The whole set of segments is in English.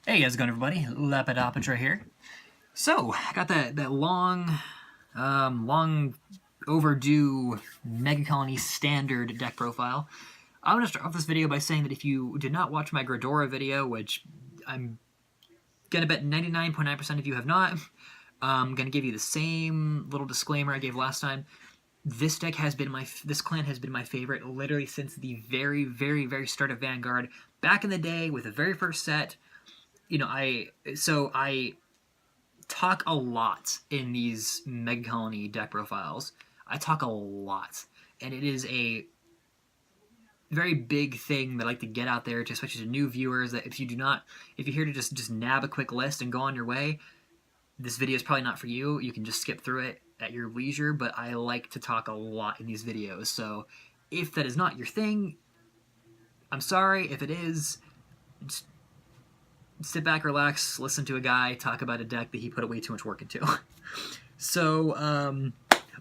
Hey, how's it going, everybody? Lepidopatra here. So, I got that long overdue Megacolony standard deck profile. I'm going to start off this video by saying that if you did not watch my Gradora video, which I'm going to bet 99.9% of you have not, I'm going to give you the same little disclaimer I gave last time. This deck has been this clan has been my favorite literally since the very, very, very start of Vanguard. Back in the day with the very first set, I talk a lot in these Megacolony deck profiles. I talk a lot, and it is a very big thing that I like to get out there, to especially to new viewers. That if you're here to just nab a quick list and go on your way, this video is probably not for you. You can just skip through it at your leisure. But I like to talk a lot in these videos, so if that is not your thing, I'm sorry. If it is, just sit back, relax, listen to a guy talk about a deck that he put way too much work into. So,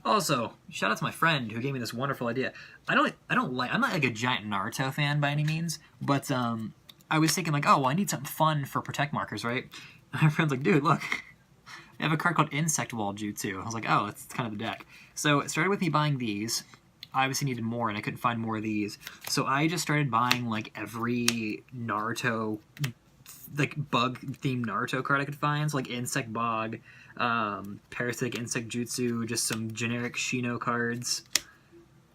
also, shout out to my friend who gave me this wonderful idea. I'm not like a giant Naruto fan by any means, but I was thinking like, oh, well, I need something fun for protect markers, right? And my friend's like, dude, look, I have a card called Insect Wall Jutsu. I was like, oh, it's kind of the deck. So it started with me buying these. I obviously needed more, and I couldn't find more of these. So I just started buying like every Naruto, like bug-themed Naruto card I could find. So like Insect Bog, Parasitic Insect Jutsu, just some generic Shino cards.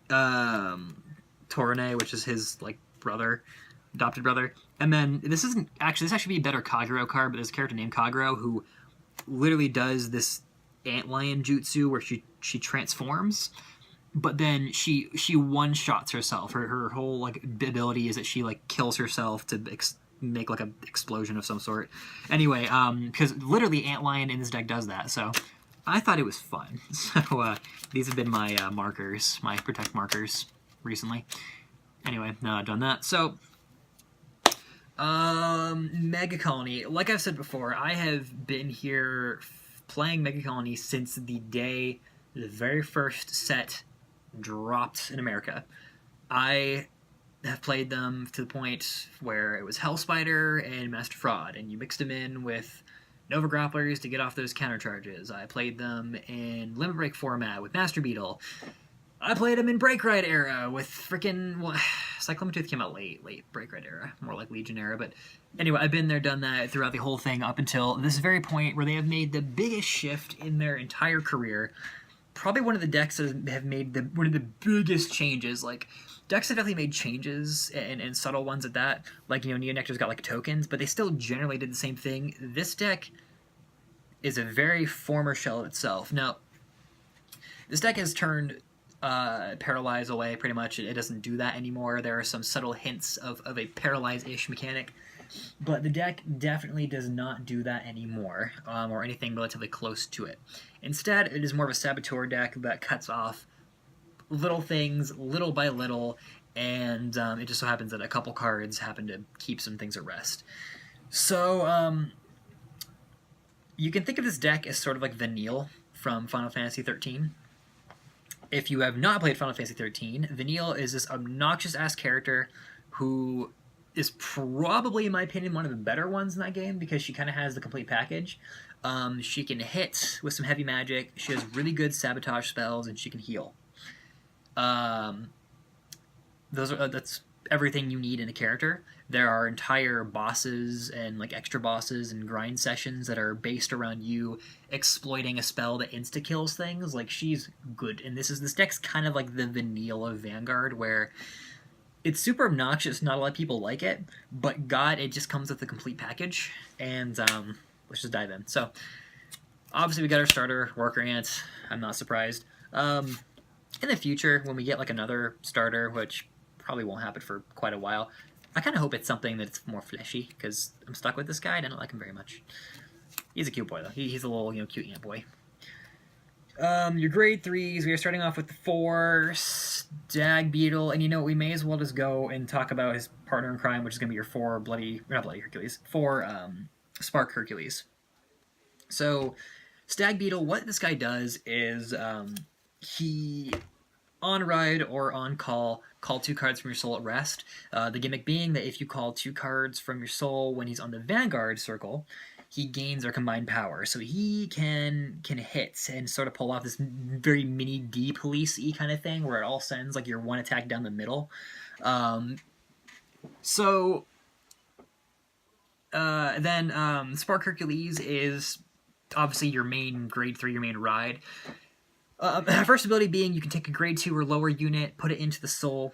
Torane, which is his like brother, adopted brother. And then this actually be a better Kagero card, but there's a character named Kagero who literally does this antlion jutsu where she transforms, but then she one-shots herself. Her whole like ability is that she like kills herself to make like a explosion of some sort. Anyway, because literally Antlion in this deck does that, so I thought it was fun. So these have been my markers, my protect markers recently. Anyway, now I've done that. So Megacolony, like I've said before, I have been here playing Megacolony since the day the very first set dropped in America. I have played them to the point where it was Hellspider and Master Fraud, and you mixed them in with Nova Grapplers to get off those counter charges. I played them in Limit Break format with Master Beetle. I played them in Break Ride era with freaking... Well, Cyclomatooth came out late Break Ride era, more like Legion era, but anyway, I've been there, done that throughout the whole thing up until this very point where they have made the biggest shift in their entire career. Probably one of the decks that have made one of the biggest changes. Like, decks have definitely made changes, and subtle ones at that. Like, Neonectar's got, like, tokens, but they still generally did the same thing. This deck is a very former shell of itself. Now, this deck has turned Paralyze away, pretty much. It doesn't do that anymore. There are some subtle hints of a Paralyze-ish mechanic, but the deck definitely does not do that anymore, or anything relatively close to it. Instead, it is more of a Saboteur deck that cuts off little things, little by little, and it just so happens that a couple cards happen to keep some things at rest. So, you can think of this deck as sort of like Vanille from Final Fantasy XIII. If you have not played Final Fantasy XIII, Vanille is this obnoxious-ass character who is probably, in my opinion, one of the better ones in that game because she kind of has the complete package. She can hit with some heavy magic, she has really good sabotage spells, and she can heal. That's everything you need in a character. There are entire bosses and like extra bosses and grind sessions that are based around you exploiting a spell that insta-kills things. Like, she's good. And this deck's kind of like the Vanille of Vanguard, where it's super obnoxious, not a lot of people like it, but god, it just comes with the complete package. And let's just dive in. So, obviously we got our starter, Worker Ant. I'm not surprised. In the future, when we get like another starter, which probably won't happen for quite a while, I kind of hope it's something that's more fleshy, because I'm stuck with this guy. I don't like him very much. He's a cute boy, though. He's a little, cute ant boy. Your grade 3s, we are starting off with the 4 Stag Beetle, and we may as well just go and talk about his partner in crime, which is going to be your 4 not Bloody Hercules, 4 Spark Hercules. So, Stag Beetle, what this guy does is, he on ride or on call 2 cards from your soul at rest. The gimmick being that if you call 2 cards from your soul when he's on the Vanguard circle, he gains their combined power. So he can hit and sort of pull off this very mini D police-y kind of thing where it all sends like your one attack down the middle. Then Spark Hercules is obviously your main grade 3, your main ride. First ability being you can take a grade 2 or lower unit, put it into the soul.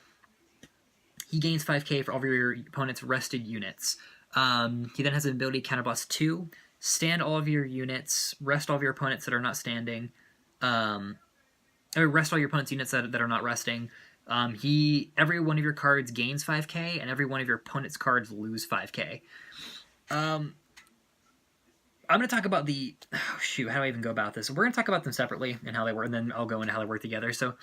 He gains 5k for all of your opponent's rested units. He then has an ability Counterblast 2. Stand all of your units, rest all of your opponents that are not standing. Or rest all your opponent's units that are not resting. Every one of your cards gains 5k, and every one of your opponent's cards lose 5k. I'm going to talk about the... Oh, shoot, how do I even go about this? We're going to talk about them separately and how they work, and then I'll go into how they work together. So,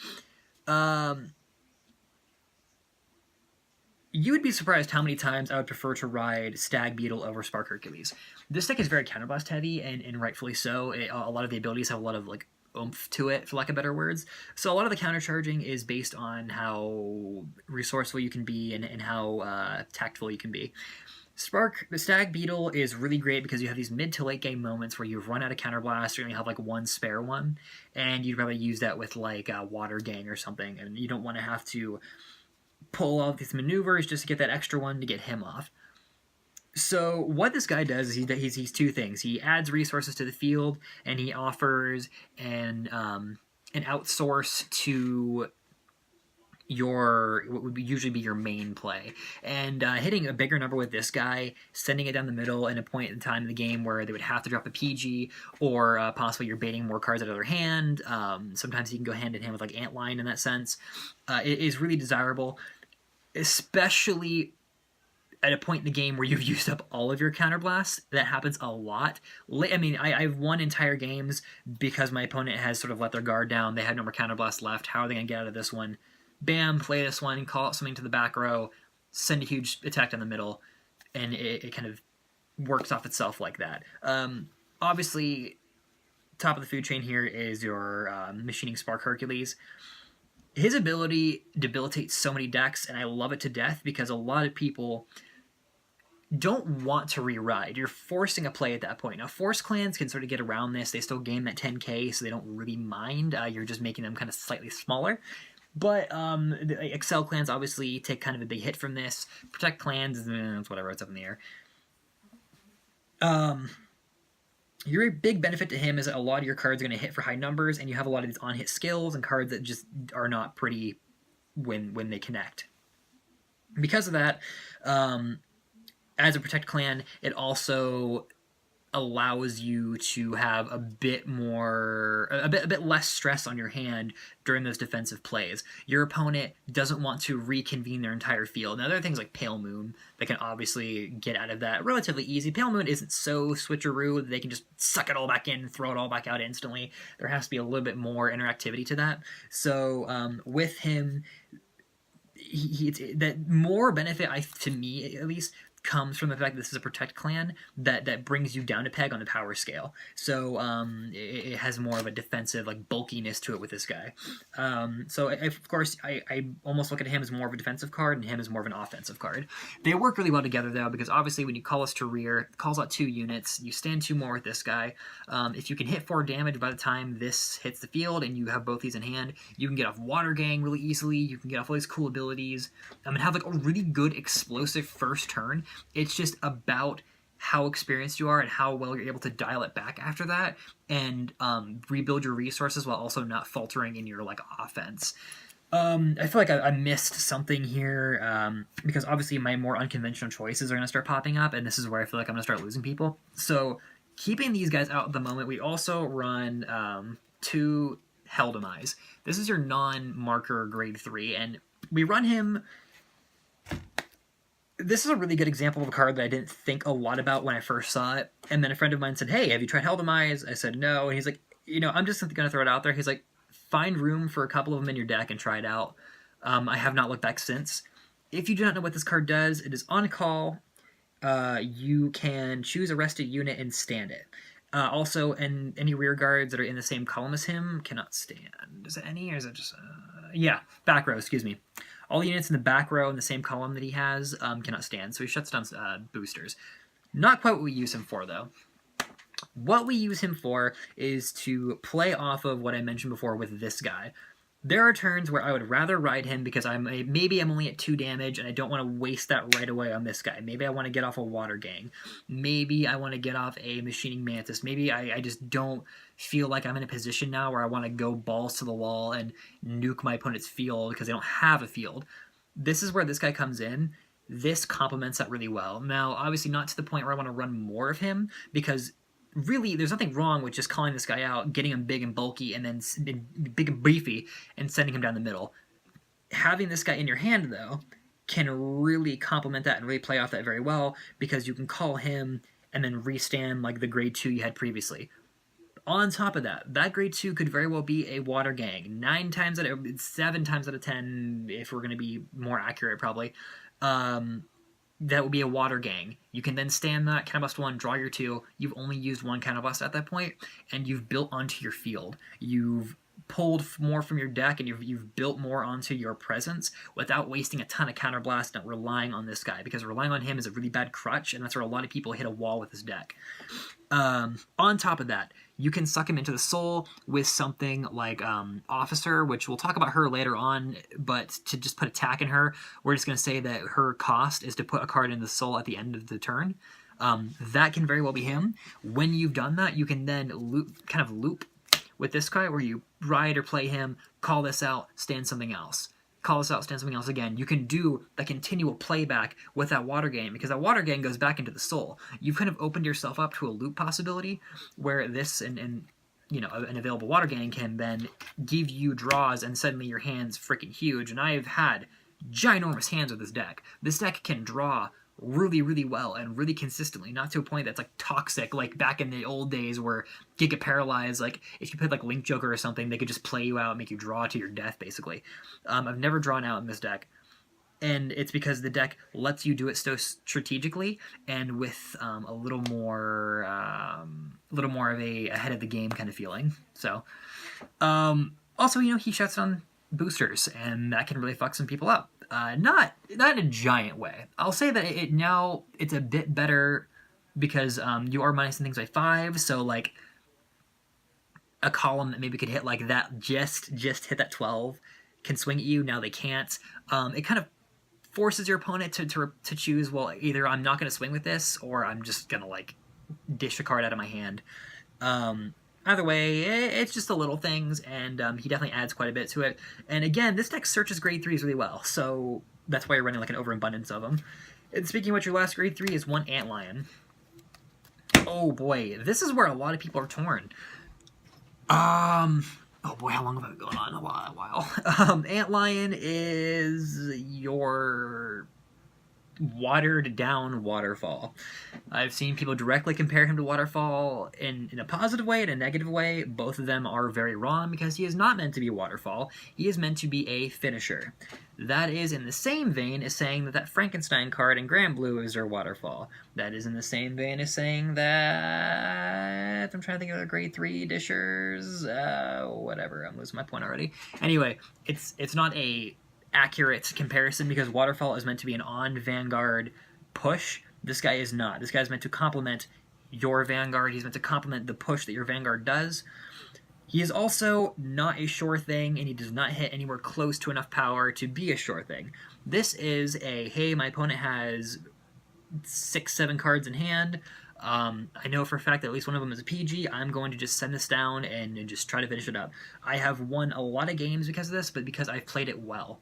you would be surprised how many times I would prefer to ride Stag Beetle over Spark Hercules. This deck is very Counterblast heavy, and rightfully so. A lot of the abilities have a lot of, like, oomph to it, for lack of better words. So a lot of the countercharging is based on how resourceful you can be and how tactful you can be. The Stag Beetle is really great because you have these mid to late game moments where you've run out of Counterblast, you only have like one spare one, and you'd probably use that with like a Water Gang or something, and you don't want to have to pull all these maneuvers just to get that extra one to get him off. So what this guy does is he's 2 things. He adds resources to the field, and he offers an outsource to what would usually be your main play. And hitting a bigger number with this guy, sending it down the middle in a point in time in the game where they would have to drop a PG, or possibly you're baiting more cards out of their hand. Sometimes he can go hand in hand with like Antlion in that sense. It is really desirable, especially at a point in the game where you've used up all of your counterblasts. That happens a lot. I mean, I've won entire games because my opponent has sort of let their guard down. They had no more counterblasts left. How are they going to get out of this one? Bam, play this one, call out something to the back row, send a huge attack down the middle, and it kind of works off itself like that. Obviously, top of the food chain here is your Machining Spark Hercules. His ability debilitates so many decks, and I love it to death because a lot of people don't want to re-ride. You're forcing a play at that point. Now, Force Clans can sort of get around this. They still gain that 10k, so they don't really mind. You're just making them kind of slightly smaller. But the Excel clans obviously take kind of a big hit from this. Protect clans, it's whatever, it's up in the air. Your big benefit to him is that a lot of your cards are going to hit for high numbers, and you have a lot of these on-hit skills and cards that just are not pretty when they connect. Because of that, as a Protect clan, it also allows you to have a bit less stress on your hand during those defensive plays. Your opponent doesn't want to reconvene their entire field. Now, there are things like Pale Moon that can obviously get out of that relatively easy. Pale Moon isn't so switcheroo that they can just suck it all back in and throw it all back out instantly. There has to be a little bit more interactivity to that. So with him, that more benefit, to me at least, comes from the fact that this is a Protect clan that brings you down a peg on the power scale. So it has more of a defensive, like, bulkiness to it with this guy. So of course I almost look at him as more of a defensive card and him as more of an offensive card. They work really well together though, because obviously when you call us to rear, it calls out 2 units, you stand 2 more with this guy. If you can hit 4 damage by the time this hits the field and you have both these in hand, you can get off Water Gang really easily, you can get off all these cool abilities, and have like a really good explosive first turn. It's just about how experienced you are and how well you're able to dial it back after that and rebuild your resources while also not faltering in your like offense. I feel like I missed something here because obviously my more unconventional choices are going to start popping up, and this is where I feel like I'm going to start losing people. So keeping these guys out at the moment, we also run 2 Hell Demise. This is your non-marker grade 3, and we run him... This is a really good example of a card that I didn't think a lot about when I first saw it. And then a friend of mine said, hey, have you tried Hell Demise? I said, no. And he's like, I'm just going to throw it out there. He's like, find room for a couple of them in your deck and try it out. I have not looked back since. If you do not know what this card does, it is on call. You can choose a rested unit and stand it. Also, and any rear guards that are in the same column as him cannot stand. Is it any, or is it just... Yeah, back row, excuse me. All the units in the back row in the same column that he has cannot stand, so he shuts down boosters. Not quite what we use him for, though. What we use him for is to play off of what I mentioned before with this guy. There are turns where I would rather ride him because maybe I'm only at 2 damage and I don't want to waste that right away on this guy. Maybe I want to get off a Water Gang. Maybe I want to get off a Machining Mantis. Maybe I just don't feel like I'm in a position now where I want to go balls to the wall and nuke my opponent's field because they don't have a field. This is where this guy comes in. This complements that really well. Now, obviously not to the point where I want to run more of him because really, there's nothing wrong with just calling this guy out, getting him big and bulky, and then big and beefy, and sending him down the middle. Having this guy in your hand, though, can really complement that and really play off that very well, because you can call him and then restand like the grade 2 you had previously. On top of that, that grade 2 could very well be a Water Gang. 7 times out of 10, if we're going to be more accurate, probably. That would be a Water Gang. You can then stand that, counterbust 1, draw your 2. You've only used 1 counterbust at that point, and you've built onto your field. You've pulled more from your deck, and you've built more onto your presence without wasting a ton of counterblast and relying on this guy, because relying on him is a really bad crutch, and that's where a lot of people hit a wall with this deck. On top of that, you can suck him into the soul with something like Officer, which we'll talk about her later on, but to just put attack in her, we're just going to say that her cost is to put a card in the soul at the end of the turn. That can very well be him. When you've done that, you can then loop with this guy where you ride or play him, call this out, stand something else. Call this out, stand something else again. You can do that continual playback with that Water Gang, because that Water Gang goes back into the soul. You've kind of opened yourself up to a loop possibility where this and an available Water Gang can then give you draws, and suddenly your hand's freaking huge. And I've had ginormous hands with this deck. This deck can draw really, really well and really consistently, not to a point that's like toxic, like back in the old days where you get paralyzed. Like if you played like Link Joker or something, they could just play you out and make you draw to your death, basically. I've never drawn out in this deck, and it's because the deck lets you do it so strategically and with a little more of a ahead of the game kind of feeling. So, also, he shuts down boosters, and that can really fuck some people up. Not in a giant way. I'll say that it's a bit better because you are minusing things by 5, so like a column that maybe could hit like that, just hit that 12, can swing at you. Now they can't. It kind of forces your opponent to choose, well, either I'm not going to swing with this, or I'm just going to like dish a card out of my hand. Either way, it's just the little things, and he definitely adds quite a bit to it. And again, this deck searches grade 3s really well, so that's why you're running like an overabundance of them. And speaking of which, your last grade 3 is 1 Antlion. Oh boy, this is where a lot of people are torn. Oh boy, how long have I been going on? A while. Antlion is your watered down Waterfall. I've seen people directly compare him to Waterfall in a positive way and a negative way. Both of them are very wrong, because he is not meant to be a Waterfall. He is meant to be a finisher. That is in the same vein as saying that Frankenstein card in Grand Blue is your Waterfall. That is in the same vein as saying that... I'm trying to think of the grade 3 dishers. Whatever, I'm losing my point already. Anyway, it's not a accurate comparison, because Waterfall is meant to be an on Vanguard push. This guy is not. This guy is meant to complement your Vanguard. He's meant to complement the push that your Vanguard does. He is also not a sure thing, and he does not hit anywhere close to enough power to be a sure thing. This is a, hey, my opponent has 6-7 cards in hand. I know for a fact that at least one of them is a PG. I'm going to just send this down and just try to finish it up. I have won a lot of games because of this, but because I've played it well.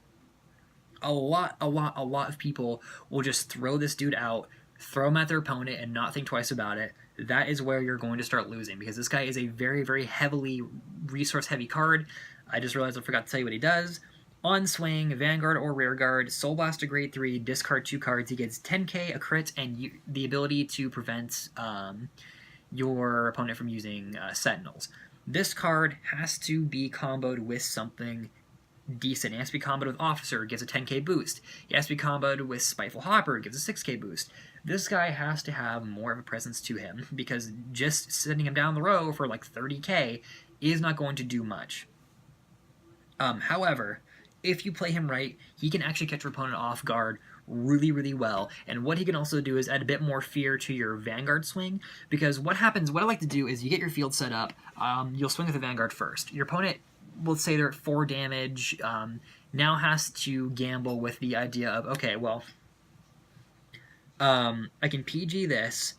A lot of people will just throw this dude out, throw him at their opponent, and not think twice about it. That is where you're going to start losing, because this guy is a very, very heavily resource-heavy card. I just realized I forgot to tell you what he does. On swing, Vanguard or Rearguard, Soul Blast to grade 3, discard 2 cards. He gets 10k, a crit, and the ability to prevent your opponent from using Sentinels. This card has to be comboed with something decent. It has to be comboed with Officer, gives a 10k boost. It has to be comboed with Spiteful Hopper, gives a 6k boost. This guy has to have more of a presence to him, because just sending him down the row for like 30k is not going to do much. However, if you play him right, he can actually catch your opponent off guard really, really well. And what he can also do is add a bit more fear to your Vanguard swing, because what happens, what I like to do is you get your field set up, you'll swing with the Vanguard first. Your opponent, let's say they're at 4 damage, now has to gamble with the idea of, okay, well, I can PG this,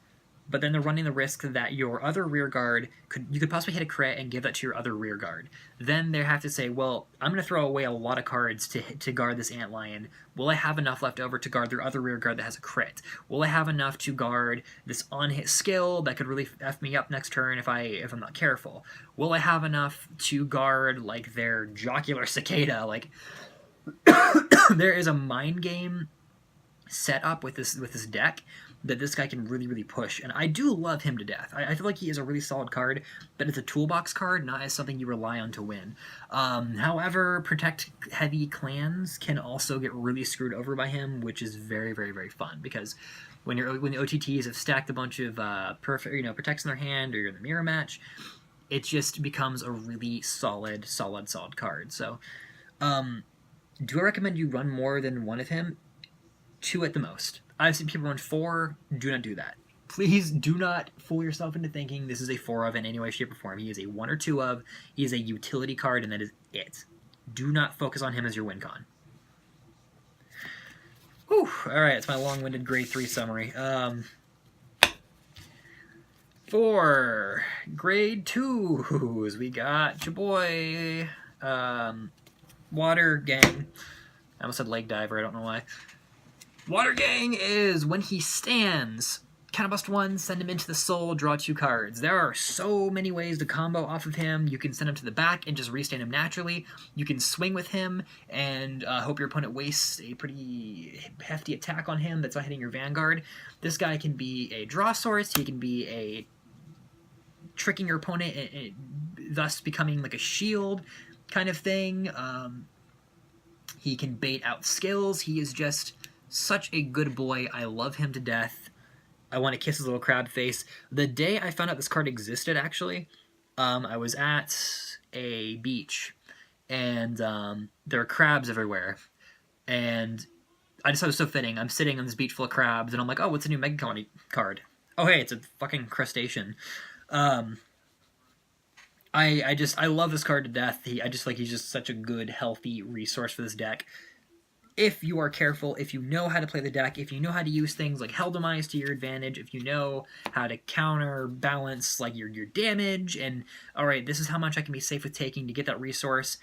but then they're running the risk that your other rear guard you could possibly hit a crit and give that to your other rear guard. Then they have to say, well, I'm going to throw away a lot of cards to guard this antlion. Will I have enough left over to guard their other rear guard that has a crit? Will I have enough to guard this on-hit skill that could really F me up next turn if I'm not careful? Will I have enough to guard like their jocular cicada? Like there is a mind game set up with this deck that this guy can really, really push, and I do love him to death. I feel like he is a really solid card, but it's a toolbox card, not as something you rely on to win. However, protect-heavy clans can also get really screwed over by him, which is very, very, very fun, because when the OTTs have stacked a bunch of protects in their hand, or you're in the mirror match, it just becomes a really solid card. So, do I recommend you run more than one of him? 2 at the most. I've seen people run 4. Do not do that. Please do not fool yourself into thinking this is a 4 of in any way, shape, or form. He is a 1 or 2 of. He is a utility card, and that is it. Do not focus on him as your win con. Whew. Alright, it's my long-winded grade 3 summary. For grade 2s, we got your boy, Water Gang. I almost said Leg Diver, I don't know why. Water Gang is when he stands, counterbust 1, send him into the soul, draw 2 cards. There are so many ways to combo off of him. You can send him to the back and just restand him naturally. You can swing with him and hope your opponent wastes a pretty hefty attack on him that's not hitting your Vanguard. This guy can be a draw source. He can be a tricking your opponent and thus becoming like a shield kind of thing. He can bait out skills. He is just such a good boy. I love him to death. I want to kiss his little crab face. The day I found out this card existed, actually, I was at a beach, and there are crabs everywhere. And I just thought it was so fitting. I'm sitting on this beach full of crabs, and I'm like, oh, what's a new Megacolony card? Oh, hey, it's a fucking crustacean. I love this card to death. He's just such a good, healthy resource for this deck. If you are careful, if you know how to play the deck, if you know how to use things like Hell Demise to your advantage, if you know how to counterbalance like your damage, and alright, this is how much I can be safe with taking to get that resource,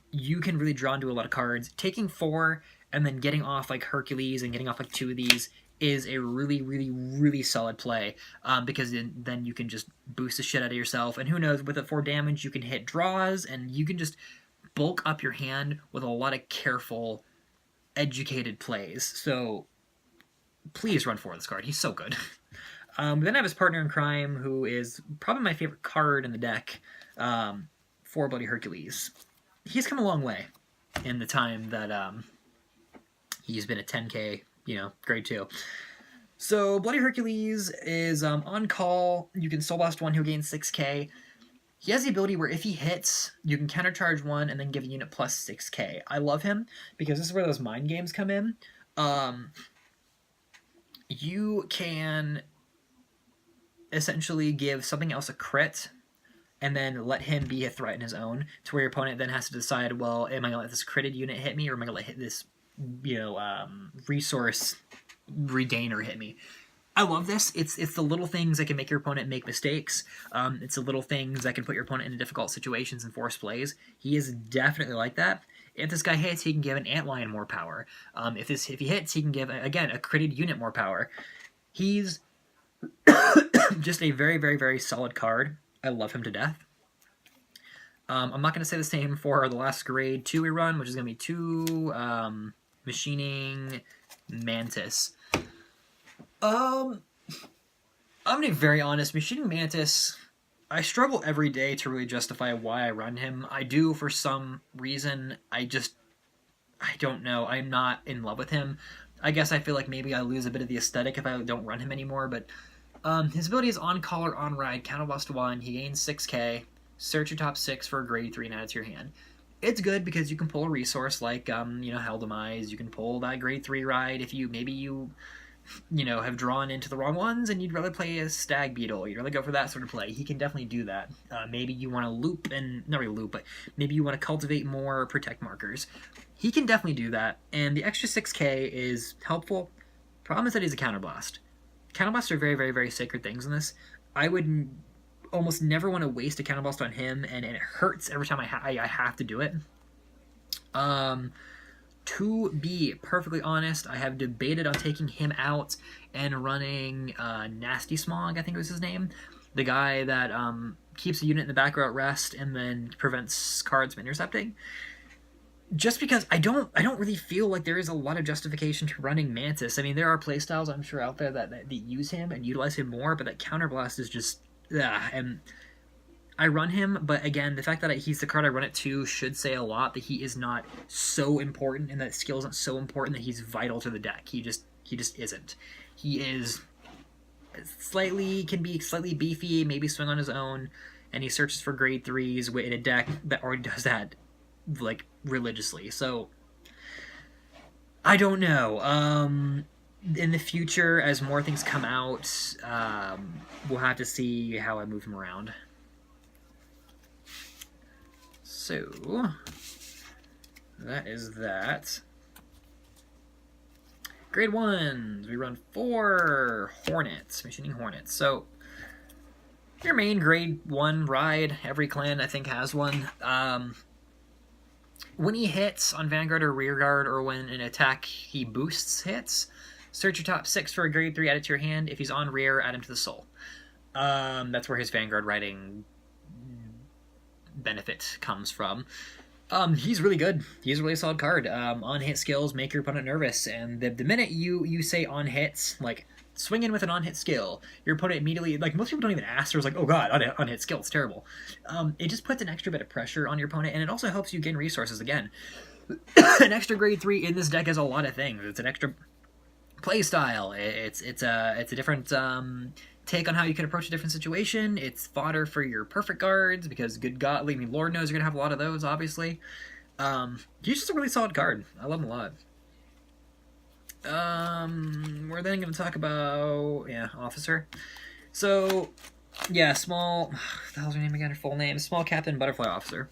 you can really draw into a lot of cards. Taking 4 and then getting off like Hercules and getting off like 2 of these is a really, really, really solid play, because then you can just boost the shit out of yourself, and who knows, with a 4 damage you can hit draws, and you can just bulk up your hand with a lot of careful, educated plays. So please run 4 of this card. He's so good. Then I have his partner in crime, who is probably my favorite card in the deck, 4 Bloody Hercules. He's come a long way in the time that he's been at 10k, grade 2. So Bloody Hercules is on call. You can Soul Blast 1, who gains 6k. He has the ability where if he hits, you can countercharge 1 and then give a unit plus 6k. I love him because this is where those mind games come in. You can essentially give something else a crit and then let him be a threat in his own, to where your opponent then has to decide, well, am I going to let this critted unit hit me, or am I going to let this, resource regainer hit me? I love this. It's the little things that can make your opponent make mistakes. It's the little things that can put your opponent into difficult situations and force plays. He is definitely like that. If this guy hits, he can give an antlion more power. If he hits, he can give, again, a critted unit more power. He's just a very, very, very solid card. I love him to death. I'm not going to say the same for the last grade 2 we run, which is going to be 2 Machining Mantis. I'm going to be very honest. Machining Mantis, I struggle every day to really justify why I run him. I do for some reason. I don't know. I'm not in love with him. I guess I feel like maybe I lose a bit of the aesthetic if I don't run him anymore, but his ability is on call or on ride, counterbust 1, he gains 6k, search your top 6 for a grade 3 and add it to your hand. It's good because you can pull a resource like, Hell Demise. You can pull that grade 3 ride if you have drawn into the wrong ones and you'd rather play a Stag Beetle. You'd rather go for that sort of play. He can definitely do that. Maybe you want to loop, and not really loop, but maybe you want to cultivate more Protect markers. He can definitely do that, and the extra 6k is helpful. Problem is that he's a Counterblast. Counterblasts are very, very, very sacred things in this. I would almost never want to waste a Counterblast on him, and it hurts every time I have to do it. To be perfectly honest, I have debated on taking him out and running Nasty Smog, I think was his name. The guy that keeps a unit in the back row at rest and then prevents cards from intercepting. Just because I don't really feel like there is a lot of justification to running Mantis. I mean, there are playstyles I'm sure out there that use him and utilize him more, but that Counterblast is just... and I run him, but again, the fact that he's the card I run it to should say a lot, that he is not so important and that skill isn't so important that he's vital to the deck. He just isn't. He is can be slightly beefy, maybe swing on his own, and he searches for grade 3s in a deck that already does that, like, religiously. So, I don't know. In the future, as more things come out, we'll have to see how I move him around. So, that is that. Grade 1s, we run 4 Hornets, Machining Hornets. So, your main grade 1 ride, every clan I think has one. When he hits on Vanguard or Rearguard, or when an attack he boosts hits, search your top 6 for a grade 3, add it to your hand. If he's on rear, add him to the soul. That's where his Vanguard riding benefit comes from. He's really good. He's a really solid card. On hit skills make your opponent nervous, and the minute you say on hits, like swing in with an on hit skill, your opponent immediately, like, most people don't even ask. There's like, oh god, on hit skill, it's terrible. It just puts an extra bit of pressure on your opponent, and it also helps you gain resources again. An extra grade 3 in this deck is a lot of things. It's an extra play style. It's a different take on how you can approach a different situation. It's fodder for your perfect guards, because good god, I mean, Lord knows you're gonna have a lot of those, obviously. He's just a really solid card. I love him a lot. We're then gonna talk about, Officer. So, small, what the hell's her name again, her full name? Small Captain Butterfly Officer.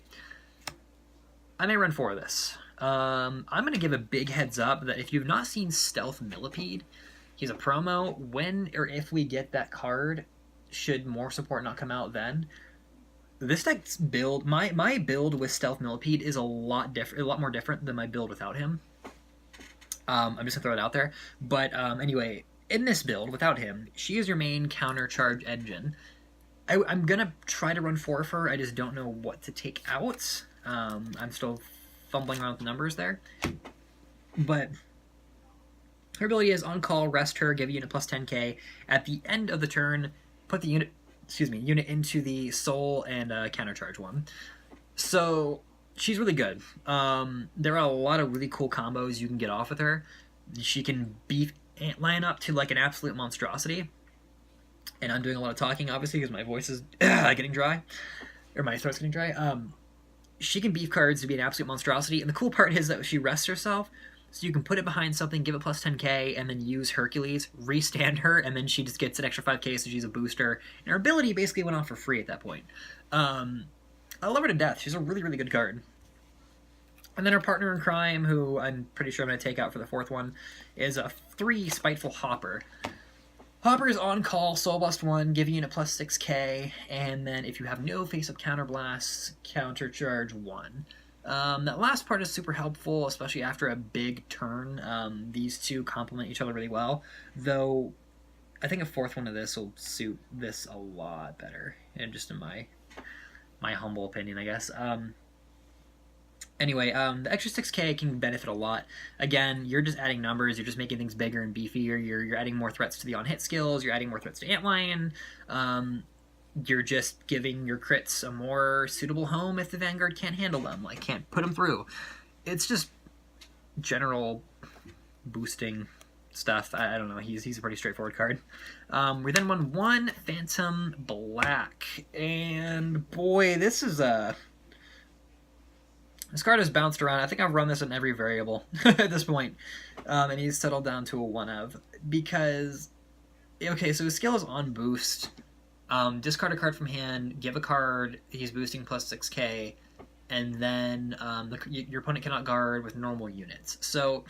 I may run 4 of this. I'm gonna give a big heads up that if you've not seen Stealth Millipede, he's a promo. When or if we get that card, should more support not come out then, this deck's build, my build with Stealth Millipede is a lot more different than my build without him. I'm just gonna throw it out there. But anyway, in this build without him, she is your main counter charge engine. I'm gonna try to run 4 of her. I just don't know what to take out. I'm still fumbling around with the numbers there. But her ability is on call, rest her, give a unit plus 10k. At the end of the turn, put the unit into the soul and countercharge one. So she's really good. There are a lot of really cool combos you can get off with her. She can beef Antlion up to like an absolute monstrosity. And I'm doing a lot of talking, obviously, because my voice is getting dry. Or my throat's getting dry. She can beef cards to be an absolute monstrosity. And the cool part is that she rests herself, so you can put it behind something, give it plus 10k, and then use Hercules, restand her, and then she just gets an extra 5k, so she's a booster. And her ability basically went off for free at that point. I love her to death. She's a really, really good card. And then her partner in crime, who I'm pretty sure I'm going to take out for the 4th one, is a 3 Spiteful Hopper. Hopper is on call, Soul Blast 1, give a unit plus 6k, and then if you have no face-up counterblasts, countercharge 1. That last part is super helpful, especially after a big turn. These two complement each other really well, though I think a 4th one of this will suit this a lot better, and just in my humble opinion, I guess. Anyway, the extra 6k can benefit a lot. Again, you're just adding numbers, you're just making things bigger and beefier, you're adding more threats to the on-hit skills, you're adding more threats to Antlion, you're just giving your crits a more suitable home if the Vanguard can't handle them, like can't put them through. It's just general boosting stuff. I don't know, he's a pretty straightforward card. We then won 1 Phantom Black, and boy, this is a... This card has bounced around. I think I've run this in every variable at this point. And he's settled down to a 1 of. Because, okay, so his skill is on boost. Discard a card from hand, give a card, he's boosting plus 6k, and then your opponent cannot guard with normal units. So,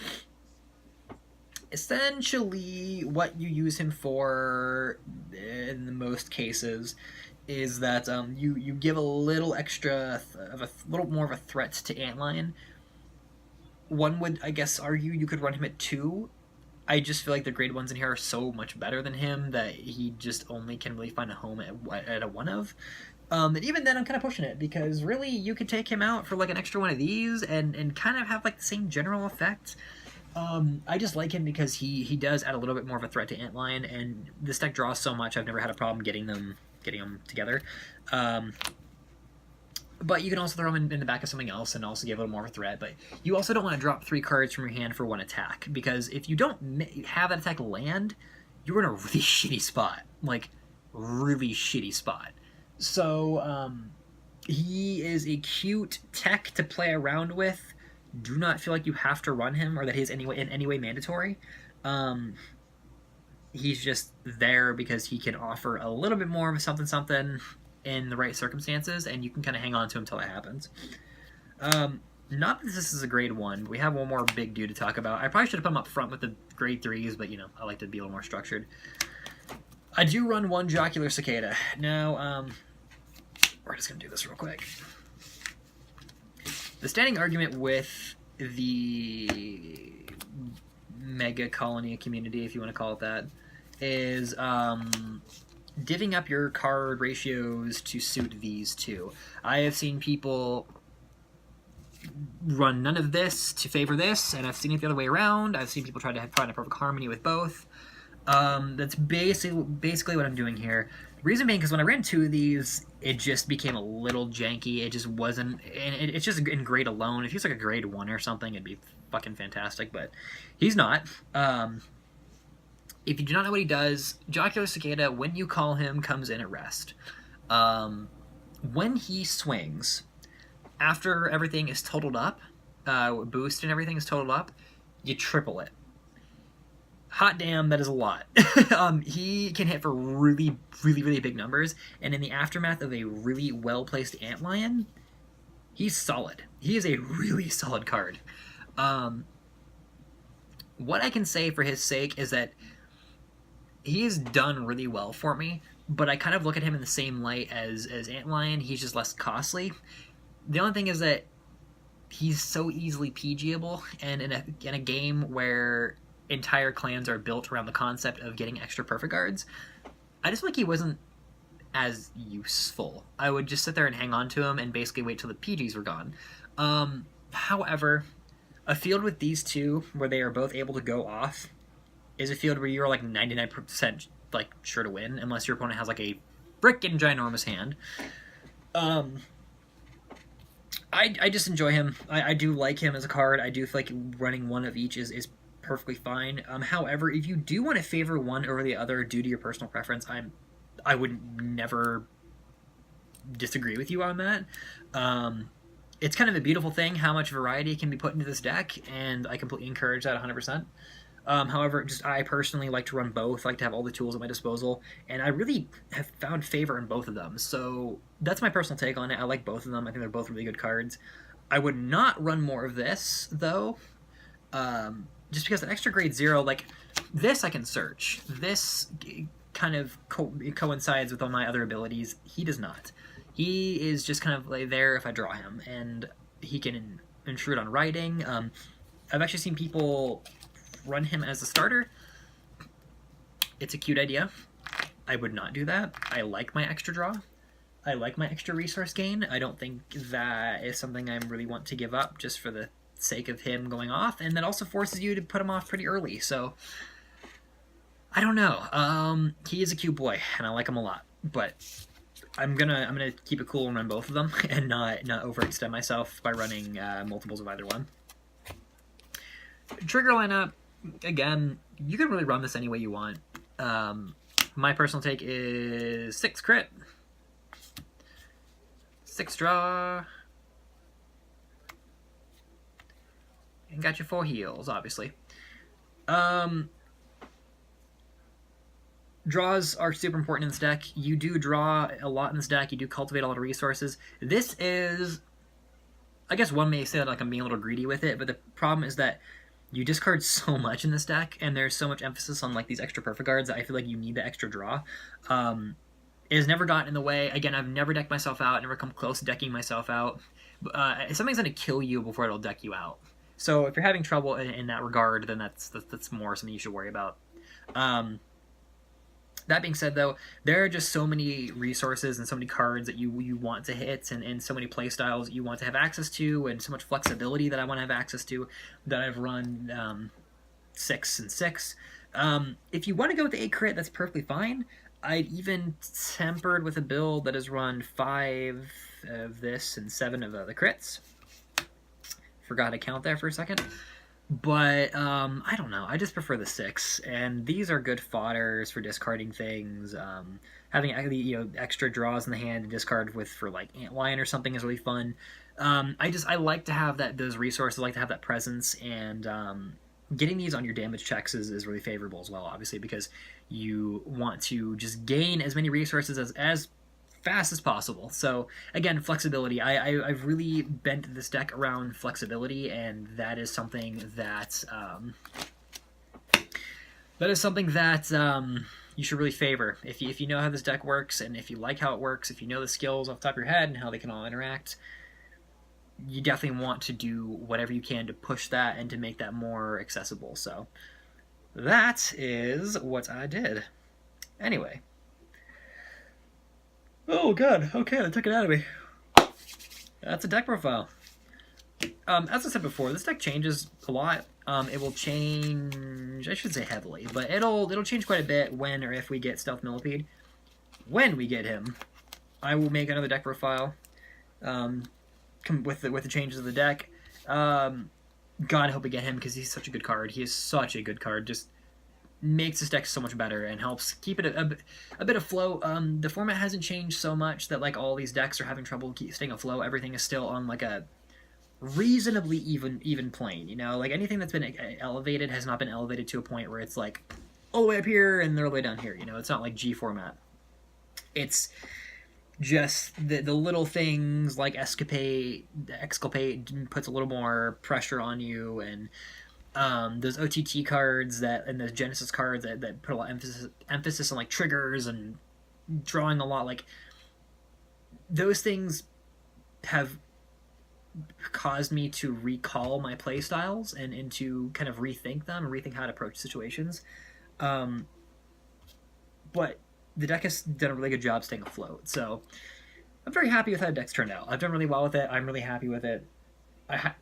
essentially, what you use him for, in the most cases, is that you give a little extra, a little more of a threat to Antlion. One would, I guess, argue you could run him at 2. I just feel like the grade 1s in here are so much better than him that he just only can really find a home at a 1 of. And even then, I'm kind of pushing it, because really, you could take him out for like an extra one of these and kind of have like the same general effect. I just like him because he does add a little bit more of a threat to Antlion, and this deck draws so much, I've never had a problem getting them together. But you can also throw him in the back of something else and also give a little more of a threat. But you also don't want to drop 3 cards from your hand for 1 attack, because if you don't have that attack land, you're in a really shitty spot. Like, really shitty spot. So, he is a cute tech to play around with. Do not feel like you have to run him, or that he's in any way mandatory. He's just there because he can offer a little bit more of a something in the right circumstances, and you can kind of hang on to him until it happens. Not that this is a grade 1, but we have one more big dude to talk about. I probably should have put him up front with the grade 3s, but, you know, I like to be a little more structured. I do run 1 Jocular Cicada. Now, we're just going to do this real quick. The standing argument with the Megacolony community, if you want to call it that, is divvying up your card ratios to suit these two. I have seen people run none of this to favor this, and I've seen it the other way around. I've seen people try to find a perfect harmony with both. That's basically what I'm doing here. The reason being because when I ran 2 of these, it just became a little janky. It just wasn't, and it's just in grade alone. If he's like a grade 1 or something, it'd be fucking fantastic, but he's not. If you do not know what he does, Jocular Cicada, when you call him, comes in at rest. When he swings, after everything is totaled up, boost and everything is totaled up, you triple it. Hot damn, that is a lot. He can hit for really, really, really big numbers, and in the aftermath of a really well-placed Antlion, he's solid. He is a really solid card. What I can say for his sake is that he's done really well for me, but I kind of look at him in the same light as Antlion. He's just less costly. The only thing is that he's so easily PGable, and in a game where entire clans are built around the concept of getting extra perfect guards, I just feel like he wasn't as useful. I would just sit there and hang on to him and basically wait till the PGs were gone. However, a field with these two, where they are both able to go off, is a field where you're like 99% like sure to win, unless your opponent has like a frickin' ginormous hand. I just enjoy him. I do like him as a card. I do feel like running 1 of each is perfectly fine. However, if you do want to favor one over the other due to your personal preference, I would never disagree with you on that. It's kind of a beautiful thing how much variety can be put into this deck, and I completely encourage that 100%. However, I personally like to run both, like to have all the tools at my disposal, and I really have found favor in both of them. So that's my personal take on it. I like both of them. I think they're both really good cards. I would not run more of this, though, just because an extra grade 0, like, this I can search. This kind of coincides with all my other abilities. He does not. He is just kind of like there if I draw him, and he can intrude on writing. I've actually seen people run him as a starter. It's a cute idea. I would not do that. I like my extra draw. I like my extra resource gain. I don't think that is something I really want to give up just for the sake of him going off, and that also forces you to put him off pretty early, so I don't know. He is a cute boy, and I like him a lot, but I'm gonna keep it cool and run both of them and not overextend myself by running multiples of either one. Trigger lineup, again, you can really run this any way you want. My personal take is 6 crit, 6 draw, And got your 4 heals, obviously. Draws are super important in this deck. You do draw a lot in this deck. You do cultivate a lot of resources. This is... I guess one may say that like I'm being a little greedy with it, but the problem is that you discard so much in this deck, and there's so much emphasis on like these extra perfect cards that I feel like you need the extra draw. It has never gotten in the way. Again, I've never decked myself out, never come close to decking myself out. Something's going to kill you before it'll deck you out. So if you're having trouble in that regard, then that's more something you should worry about. That being said, though, there are just so many resources and so many cards that you want to hit, and so many playstyles you want to have access to, and so much flexibility that I want to have access to, that I've run 6 and 6. If you want to go with the 8 crit, that's perfectly fine. I'd even tempered with a build that has run 5 of this and 7 of the crits. Forgot to count there for a second. But, I don't know. I just prefer the 6. And these are good fodders for discarding things. Having extra draws in the hand to discard with for, like, Antlion or something is really fun. I like to have those resources. I like to have that presence. And getting these on your damage checks is really favorable as well, obviously, because you want to just gain as many resources as fast as possible. So again, flexibility. I've really bent this deck around flexibility, and that is something that you should really favor. If you know how this deck works, and if you like how it works, if you know the skills off the top of your head and how they can all interact, you definitely want to do whatever you can to push that and to make that more accessible. So that is what I did. Anyway. Oh god, okay, that took it out of me. That's a deck profile. As I said before, this deck changes a lot. It will change, I should say heavily, but it'll change quite a bit when or if we get Stealth Millipede. When we get him, I will make another deck profile with the changes of the deck. God, I hope we get him, because he's such a good card. He is such a good card. Just makes this deck so much better and helps keep it a bit afloat. The format hasn't changed so much that like all these decks are having trouble staying afloat. Everything is still on like a reasonably even plane, you know? Like anything that's been elevated has not been elevated to a point where it's like all the way up here and they're all the way down here, you know? It's not like G format. It's just the little things like Exculpate puts a little more pressure on you, and those OTT cards and those Genesis cards that put a lot of emphasis on like triggers and drawing a lot, like those things have caused me to recall my play styles and to kind of rethink them and rethink how to approach situations. But the deck has done a really good job staying afloat, so I'm very happy with how the deck's turned out. I've done really well with it. I'm really happy with it. I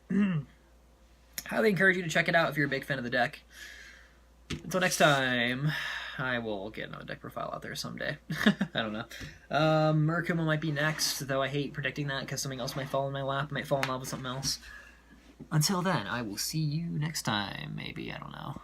highly encourage you to check it out if you're a big fan of the deck. Until next time, I will get another deck profile out there someday. I don't know. Murkuma might be next, though I hate predicting that because something else might fall in my lap. I might fall in love with something else. Until then, I will see you next time, maybe. I don't know.